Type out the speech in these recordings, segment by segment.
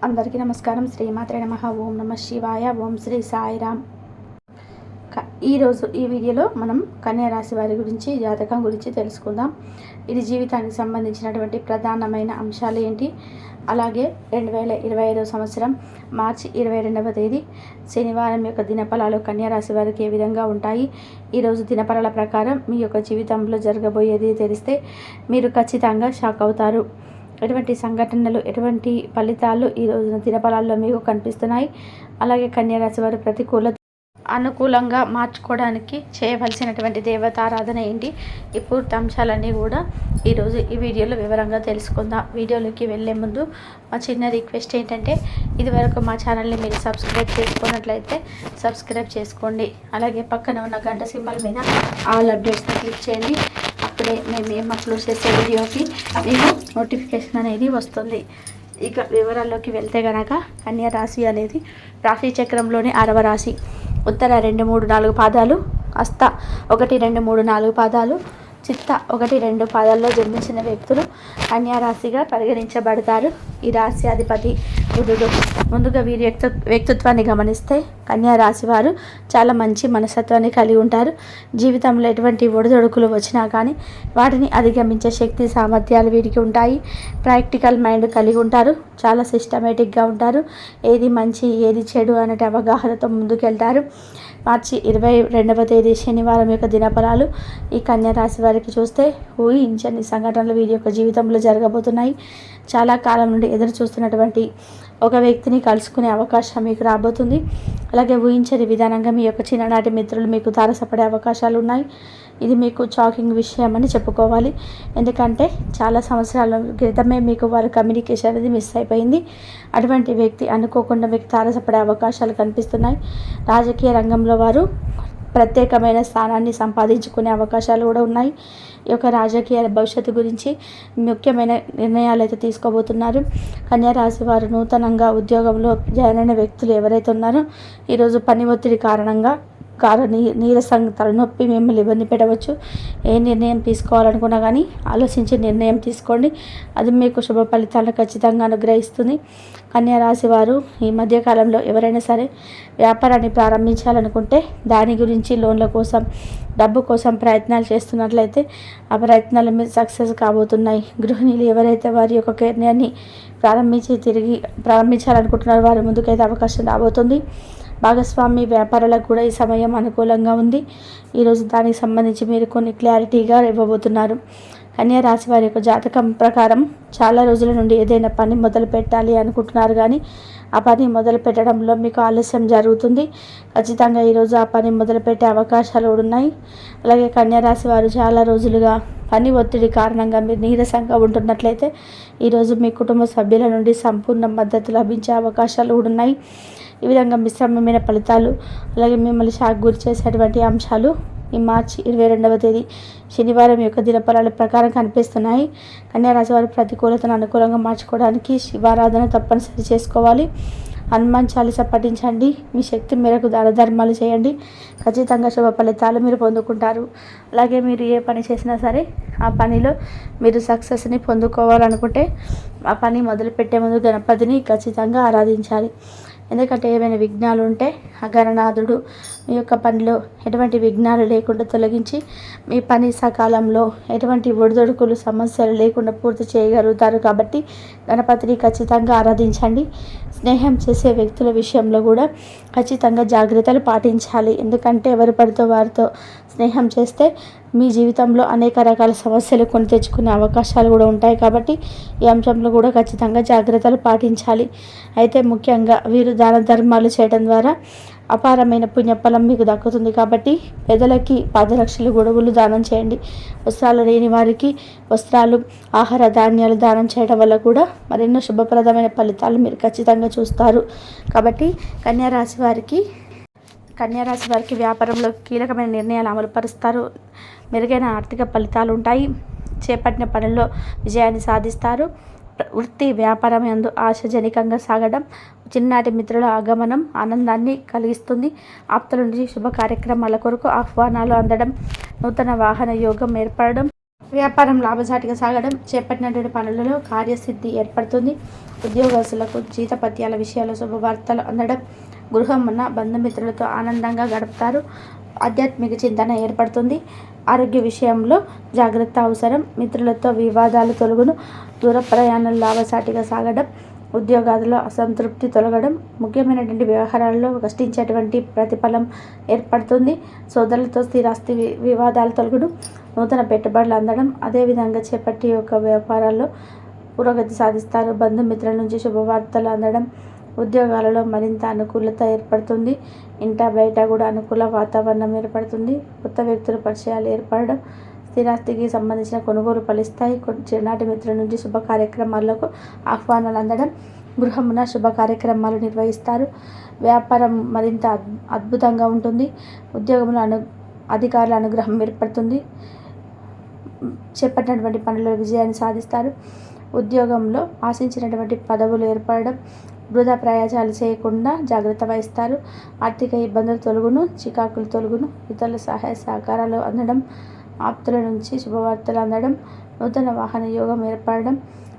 అందరికీ నమస్కారం. శ్రీమాత్రే నమః. ఓం నమ శివాయ. ఓం శ్రీ సాయిరామ్. ఈరోజు ఈ వీడియోలో మనం కన్యా రాశి వారి గురించి, జాతకం గురించి తెలుసుకుందాం. ఇది జీవితానికి సంబంధించినటువంటి ప్రధానమైన అంశాలు ఏంటి, అలాగే 2025 సంవత్సరం మార్చి 22వ తేదీ శనివారం యొక్క దినఫలాలు కన్యా రాశి వారికి ఏ విధంగా ఉంటాయి. ఈరోజు దినఫలాల ప్రకారం మీ యొక్క జీవితంలో జరగబోయేది తెలిస్తే మీరు ఖచ్చితంగా షాక్ అవుతారు. ఎటువంటి సంఘటనలు, ఎటువంటి ఫలితాలు ఈ రోజున దినఫలాల్లో మీకు కనిపిస్తున్నాయి. అలాగే కన్యా రాశి వారు ప్రతికూల అనుకూలంగా మార్చుకోవడానికి చేయవలసినటువంటి దేవతారాధన ఏంటి, ఈ పూర్తి అంశాలన్నీ కూడా ఈరోజు ఈ వీడియోలో వివరంగా తెలుసుకుందాం. వీడియోలోకి వెళ్ళే ముందు మా చిన్న రిక్వెస్ట్ ఏంటంటే, ఇదివరకు మా ఛానల్ని మీరు సబ్స్క్రైబ్ చేసుకున్నట్లయితే సబ్స్క్రైబ్ చేసుకోండి. అలాగే పక్కన ఉన్న గంట సింబల్ మీద ఆల్ అప్డేట్స్ని క్లిక్ చేయండి. అప్పుడే మేము ఏం అప్లోడ్ చేసే వీడియోకి మీకు నోటిఫికేషన్ అనేది వస్తుంది. ఇక వివరాల్లోకి వెళ్తే గనక కన్యా రాశి అనేది రాశి చక్రంలోని 6వ రాశి. ఉత్తర 2, 3, 4 పాదాలు, హస్త 1, 2, 3, 4 పాదాలు, చిత్త 1, 2 పాదాల్లో జన్మించిన వ్యక్తులు కన్యా రాశిగా పరిగణించబడతారు. ఈ రాశి అధిపతి బుధుడు. ముందుగా వీరి వ్యక్తిత్వాన్ని గమనిస్తే కన్యా రాశి వారు చాలా మంచి మనస్తత్వాన్ని కలిగి ఉంటారు. జీవితంలో ఎటువంటి ఒడిదొడుకులు వచ్చినా కానీ వాటిని అధిగమించే శక్తి, సామర్థ్యాలు వీరికి ఉంటాయి. ప్రాక్టికల్ మైండ్ కలిగి ఉంటారు. చాలా సిస్టమేటిక్గా ఉంటారు. ఏది మంచి, ఏది చెడు అనే అవగాహనతో ముందుకెళ్తారు. మార్చి 22వ తేదీ శనివారం యొక్క దినఫలాలు ఈ కన్యా రాశి వారికి చూస్తే ఊహించని సంఘటనలు వీరి యొక్క జీవితంలో జరగబోతున్నాయి. చాలా కాలం నుండి ఎదురు చూస్తున్నటువంటి ఒక వ్యక్తిని కలుసుకునే అవకాశం మీకు రాబోతుంది. అలాగే ఊహించని విధానంగా మీ యొక్క చిన్ననాటి మిత్రులు మీకు తారసపడే అవకాశాలు ఉన్నాయి. ఇది మీకు షాకింగ్ విషయం అని చెప్పుకోవాలి. ఎందుకంటే చాలా సంవత్సరాల క్రితమే మీకు వారి కమ్యూనికేషన్ అనేది మిస్ అయిపోయింది. అటువంటి వ్యక్తి అనుకోకుండా మీకు తారసపడే అవకాశాలు కనిపిస్తున్నాయి. రాజకీయ రంగంలో వారు ప్రత్యేకమైన స్థానాన్ని సంపాదించుకునే అవకాశాలు కూడా ఉన్నాయి. ఈ యొక్క రాజకీయ భవిష్యత్తు గురించి ముఖ్యమైన నిర్ణయాలు అయితే తీసుకోబోతున్నారు. కన్యా రాశి వారు నూతనంగా ఉద్యోగంలో జాయిన్ అయిన వ్యక్తులు ఎవరైతే ఉన్నారో ఈరోజు పని ఒత్తిడి కారణంగా నీరసం, తలనొప్పి మిమ్మల్ని ఇబ్బంది పెట్టవచ్చు. ఏ నిర్ణయం తీసుకోవాలనుకున్నా కానీ ఆలోచించి నిర్ణయం తీసుకోండి. అది మీకు శుభ ఫలితాలను ఖచ్చితంగా అనుగ్రహిస్తుంది. కన్యా రాశి వారు ఈ మధ్యకాలంలో ఎవరైనా సరే వ్యాపారాన్ని ప్రారంభించాలనుకుంటే దాని గురించి లోన్ల కోసం, డబ్బు కోసం ప్రయత్నాలు చేస్తున్నట్లయితే ఆ ప్రయత్నాలు మీరు సక్సెస్ కాబోతున్నాయి. గృహిణులు ఎవరైతే వారి యొక్క కెరీర్ని ప్రారంభించాలనుకుంటున్నారో వారి ముందుకైతే అవకాశం రాబోతుంది. భాగస్వామి వ్యాపారాలకు కూడా ఈ సమయం అనుకూలంగా ఉంది. ఈరోజు దానికి సంబంధించి మీరు కొన్ని క్లారిటీగా ఇవ్వబోతున్నారు. కన్యా రాశి వారి యొక్క జాతకం ప్రకారం చాలా రోజుల నుండి ఏదైనా పని మొదలు పెట్టాలి అనుకుంటున్నారు, కానీ ఆ పని మొదలు పెట్టడంలో మీకు ఆలస్యం జరుగుతుంది. ఖచ్చితంగా ఈరోజు ఆ పని మొదలుపెట్టే అవకాశాలు కూడా ఉన్నాయి. అలాగే కన్యా రాశి వారు చాలా రోజులుగా పని ఒత్తిడి కారణంగా మీరు నీరసంగా ఉంటున్నట్లయితే ఈరోజు మీ కుటుంబ సభ్యుల నుండి సంపూర్ణ మద్దతు లభించే అవకాశాలు కూడా ఉన్నాయి. ఈ విధంగా మిశ్రమమైన ఫలితాలు, అలాగే మిమ్మల్ని షాక్ గురి చేసేటువంటి అంశాలు ఈ మార్చి 22వ తేదీ శనివారం యొక్క దినఫలాల ప్రకారం కనిపిస్తున్నాయి. కన్యా రాశి వారి ప్రతికూలతను అనుకూలంగా మార్చుకోవడానికి శివారాధన తప్పనిసరి చేసుకోవాలి. హనుమాన్ చాలీసా పఠించండి. మీ శక్తి మేరకు దాన ధర్మాలు చేయండి. ఖచ్చితంగా శుభ ఫలితాలు మీరు పొందుకుంటారు. అలాగే మీరు ఏ పని చేసినా సరే ఆ పనిలో మీరు సక్సెస్ని పొందుకోవాలనుకుంటే ఆ పని మొదలుపెట్టే ముందు గణపతిని ఖచ్చితంగా ఆరాధించాలి. ఎందుకంటే ఏమైనా విఘ్నాలు ఉంటే ఆ గణనాథుడు మీ యొక్క పనిలో ఎటువంటి విఘ్నాలు లేకుండా తొలగించి మీ పని సకాలంలో ఎటువంటి ఒడిదొడుకులు, సమస్యలు లేకుండా పూర్తి చేయగలుగుతారు. కాబట్టి గణపతిని ఖచ్చితంగా ఆరాధించండి. స్నేహం చేసే వ్యక్తుల విషయంలో కూడా ఖచ్చితంగా జాగ్రత్తలు పాటించాలి. ఎందుకంటే ఎవరు పడితో వారితో స్నేహం చేస్తే మీ జీవితంలో అనేక రకాల సమస్యలు కొని తెచ్చుకునే అవకాశాలు కూడా ఉంటాయి. కాబట్టి ఈ అంశంలో కూడా ఖచ్చితంగా జాగ్రత్తలు పాటించాలి. అయితే ముఖ్యంగా వీరు దాన ధర్మాలు చేయడం ద్వారా అపారమైన పుణ్యఫలం మీకు దక్కుతుంది. కాబట్టి పేదలకి పాదరక్షలు, గొడుగులు దానం చేయండి. వస్త్రాలు లేని వారికి వస్త్రాలు, ఆహార ధాన్యాలు దానం చేయడం వల్ల కూడా మరెన్నో శుభప్రదమైన ఫలితాలు మీరు ఖచ్చితంగా చూస్తారు. కాబట్టి కన్యా రాశి వారికి వ్యాపారంలో కీలకమైన నిర్ణయాలు అమలుపరుస్తారు. మెరుగైన ఆర్థిక ఫలితాలు ఉంటాయి. చేపట్టిన పనుల్లో విజయాన్ని సాధిస్తారు. వృత్తి వ్యాపారం యందు ఆశాజనకంగా సాగడం, చిన్ననాటి మిత్రుల ఆగమనం ఆనందాన్ని కలిగిస్తుంది. ఆప్తుల నుంచి శుభ కార్యక్రమాల కొరకు ఆహ్వానాలు అందడం, నూతన వాహన యోగం ఏర్పడడం, వ్యాపారం లాభసాటిగా సాగడం, చేపట్టినటువంటి పనులలో కార్యసిద్ధి ఏర్పడుతుంది. ఉద్యోగస్తులకు జీతపత్యాల విషయాల్లో శుభవార్తలు అందడం, గృహమున్న బంధుమిత్రులతో ఆనందంగా గడుపుతారు. ఆధ్యాత్మిక చింతన ఏర్పడుతుంది. ఆరోగ్య విషయంలో జాగ్రత్త అవసరం. మిత్రులతో వివాదాలు తొలగును. దూర ప్రయాణాలు లాభసాటిగా సాగడం, ఉద్యోగాలలో అసంతృప్తి తొలగడం, ముఖ్యమైనటువంటి వ్యవహారాల్లో కష్టించేటువంటి ప్రతిఫలం ఏర్పడుతుంది. సోదరులతో స్థిరాస్తి వివాదాలు తొలగును. నూతన పెట్టుబడులు అందడం, అదేవిధంగా చేపట్టి యొక్క వ్యాపారాల్లో పురోగతి సాధిస్తారు. బంధుమిత్రుల నుంచి శుభవార్తలు అందడం, ఉద్యోగాలలో మరింత అనుకూలత ఏర్పడుతుంది. ఇంట బయట కూడా అనుకూల వాతావరణం ఏర్పడుతుంది. కొత్త వ్యక్తుల పరిచయాలు ఏర్పడడం, స్థిరాస్తికి సంబంధించిన కొనుగోలు ఫలిస్తాయి. చిన్ననాటి మిత్రుల నుంచి శుభ కార్యక్రమాలకు ఆహ్వానాలు అందడం, గృహమున శుభ కార్యక్రమాలు నిర్వహిస్తారు. వ్యాపారం మరింత అద్భుతంగా ఉంటుంది. ఉద్యోగంలో అధికారుల అనుగ్రహం ఏర్పడుతుంది. చేపట్టినటువంటి పనుల్లో విజయాన్ని సాధిస్తారు. ఉద్యోగంలో ఆశించినటువంటి పదవులు ఏర్పడడం, వృధా ప్రయాసాలు చేయకుండా జాగ్రత్త వహిస్తారు. ఆర్థిక ఇబ్బందులు తొలగును. చికాకులు తొలగును. ఇతరుల సహాయ సహకారాలు అందడం, ఆప్తుల నుంచి శుభవార్తలు అందడం, నూతన వాహన యోగం ఏర్పడడం,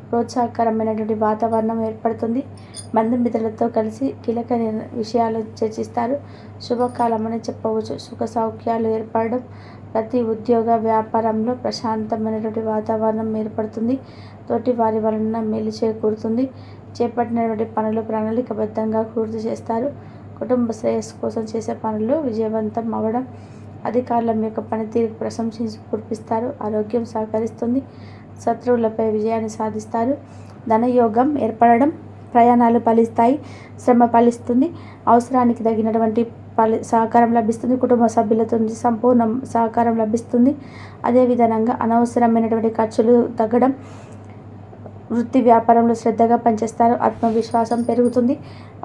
ప్రోత్సాహకరమైనటువంటి వాతావరణం ఏర్పడుతుంది. బంధుమిత్రులతో కలిసి కీలక విషయాలు చర్చిస్తారు. శుభకాలమని చెప్పవచ్చు. సుఖ సౌఖ్యాలు ఏర్పడడం, ప్రతి ఉద్యోగ వ్యాపారంలో ప్రశాంతమైనటువంటి వాతావరణం ఏర్పడుతుంది. తోటి వారి వలన మేలు చేకూరుతుంది. చేపట్టినటువంటి పనులు ప్రణాళికబద్ధంగా పూర్తి చేస్తారు. కుటుంబ శ్రేయస్సు కోసం చేసే పనులు విజయవంతం అవ్వడం, అధికారుల యొక్క పనితీరుకు ప్రశంసించి కురిపిస్తారు. ఆరోగ్యం సహకరిస్తుంది. శత్రువులపై విజయాన్ని సాధిస్తారు. ధనయోగం ఏర్పడడం, ప్రయాణాలు ఫలిస్తాయి. శ్రమ ఫలిస్తుంది. అవసరానికి తగినటువంటి సహకారం లభిస్తుంది. కుటుంబ సభ్యులతో సంపూర్ణ సహకారం లభిస్తుంది. అదేవిధంగా అనవసరమైనటువంటి ఖర్చులు తగ్గడం, వృత్తి వ్యాపారంలో శ్రద్ధగా పనిచేస్తారు. ఆత్మవిశ్వాసం పెరుగుతుంది.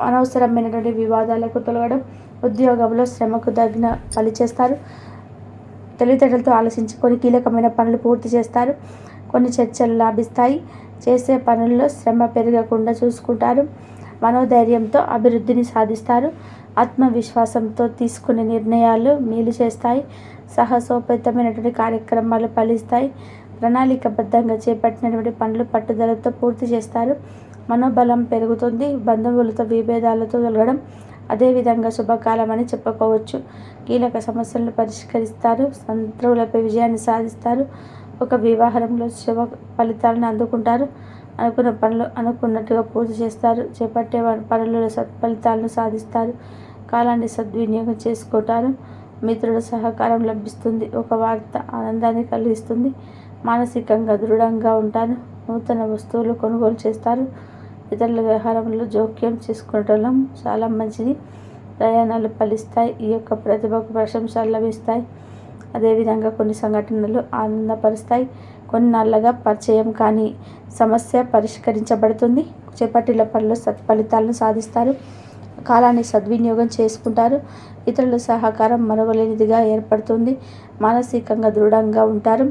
అనవసరమైనటువంటి వివాదాలకు తొలగడం, ఉద్యోగంలో శ్రమకు తగిన పని చేస్తారు. తెలివితేటలతో ఆలోచించుకొని కీలకమైన పనులు పూర్తి చేస్తారు. కొన్ని చర్చలు లాభిస్తాయి. చేసే పనుల్లో శ్రమ పెరగకుండా చూసుకుంటారు. మనోధైర్యంతో అభివృద్ధిని సాధిస్తారు. ఆత్మవిశ్వాసంతో తీసుకునే నిర్ణయాలు మేలు చేస్తాయి. సాహసోపేతమైనటువంటి కార్యక్రమాలు ఫలిస్తాయి. ప్రణాళికబద్ధంగా చేపట్టినటువంటి పనులు పట్టుదలతో పూర్తి చేస్తారు. మనోబలం పెరుగుతుంది. బంధువులతో విభేదాలతో తొలగడం, అదేవిధంగా శుభకాలం అని చెప్పుకోవచ్చు. కీలక సమస్యలను పరిష్కరిస్తారు. శత్రువులపై విజయాన్ని సాధిస్తారు. ఒక వ్యవహారంలో శుభ ఫలితాలను అందుకుంటారు. అనుకున్న పనులు అనుకున్నట్టుగా పూర్తి చేస్తారు. చేపట్టే పనులలో సత్ఫలితాలను సాధిస్తారు. కాలాన్ని సద్వినియోగం చేసుకుంటారు. మిత్రుల సహకారం లభిస్తుంది. ఒక వార్త ఆనందాన్ని కలిగిస్తుంది. మానసికంగా దృఢంగా ఉంటారు. నూతన వస్తువులు కొనుగోలు చేస్తారు. ఇతరుల వ్యవహారంలో జోక్యం చేసుకోవడం చాలా మంచిది. ప్రయాణాలు ఫలిస్తాయి. ఈ యొక్క ప్రతిభకు ప్రశంసలు లభిస్తాయి. అదేవిధంగా కొన్ని సంఘటనలు ఆనందపరుస్తాయి. కొన్నాళ్ళగా పరిచయం కానీ సమస్య పరిష్కరించబడుతుంది. చేపట్టిన పనులు సత్ఫలితాలను సాధిస్తారు. కాలాన్ని సద్వినియోగం చేసుకుంటారు. ఇతరుల సహకారం మరవలేనిదిగా ఏర్పడుతుంది. మానసికంగా దృఢంగా ఉంటారు.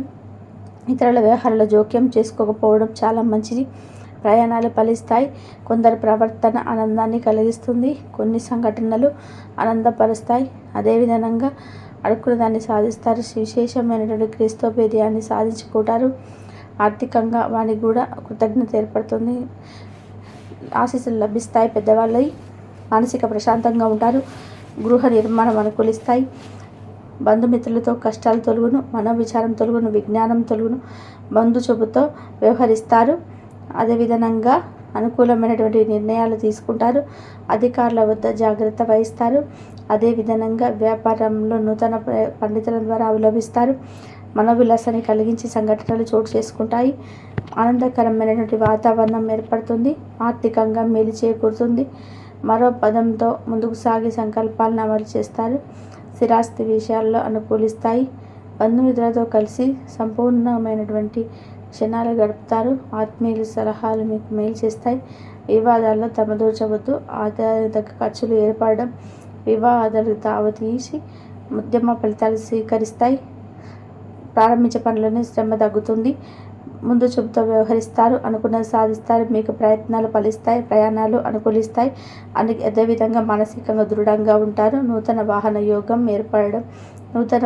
ఇతరుల వ్యవహారాల్లో జోక్యం చేసుకోకపోవడం చాలా మంచిది. ప్రయాణాలు ఫలిస్తాయి. కొందరి ప్రవర్తన ఆనందాన్ని కలిగిస్తుంది. కొన్ని సంఘటనలు ఆనందపరుస్తాయి. అదేవిధంగా అనుకున్న దాన్ని సాధిస్తారు. విశేషమైనటువంటి క్రీస్తోపేర్యాన్ని సాధించుకుంటారు. ఆర్థికంగా వానికి కూడా కృతజ్ఞత ఏర్పడుతుంది. ఆశీస్సులు లభిస్తాయి. పెద్దవాళ్ళవి మానసిక ప్రశాంతంగా ఉంటారు. గృహ నిర్మాణం అనుకూలిస్తాయి. బంధుమిత్రులతో కష్టాలు తొలగును. మనోవిచారం తొలగును. విజ్ఞానం తొలగును. బంధు చూపుతో వ్యవహరిస్తారు. అదేవిధంగా అనుకూలమైనటువంటి నిర్ణయాలు తీసుకుంటారు. అధికారుల వద్ద జాగ్రత్త వహిస్తారు. అదేవిధంగా వ్యాపారంలో నూతన పండితుల ద్వారా అవలంబిస్తారు. మనోవిలాసాన్ని కలిగించి సంఘటనలు చోటు చేసుకుంటాయి. ఆనందకరమైనటువంటి వాతావరణం ఏర్పడుతుంది. ఆర్థికంగా మేలు చేకూరుతుంది. మరో పదంతో ముందుకు సాగి సంకల్పాలను అమలు చేస్తారు. స్థిరాస్తి విషయాల్లో అనుకూలిస్తాయి. బంధుమిత్రులతో కలిసి సంపూర్ణమైనటువంటి క్షణాలు గడుపుతారు. ఆత్మీయుల సలహాలు మీకు మేలు చేస్తాయి. వివాదాల్లో తమదూర్చవద్దు. ఆదాయ ఖర్చులు ఏర్పడడం, వివాదాలకు తావు తీసి మధ్యమ ఫలితాలు స్వీకరిస్తాయి. ప్రారంభించే పనులని శ్రమ తగ్గుతుంది. ముందు చూపుతో వ్యవహరిస్తారు. అనుకున్నది సాధిస్తారు. మీకు ప్రయత్నాలు ఫలిస్తాయి. ప్రయాణాలు అనుకూలిస్తాయి. అదేవిధంగా మానసికంగా దృఢంగా ఉంటారు. నూతన వాహన యోగం ఏర్పడడం, నూతన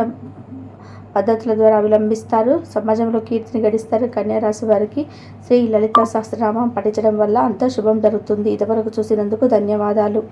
పద్ధతుల ద్వారా అవలంబిస్తారు. సమాజంలో కీర్తిని గడిస్తారు. కన్యారాశి వారికి శ్రీ లలిత సహస్రనామం పఠించడం వల్ల అంతా శుభం జరుగుతుంది. ఇంతవరకు చూసినందుకు ధన్యవాదాలు.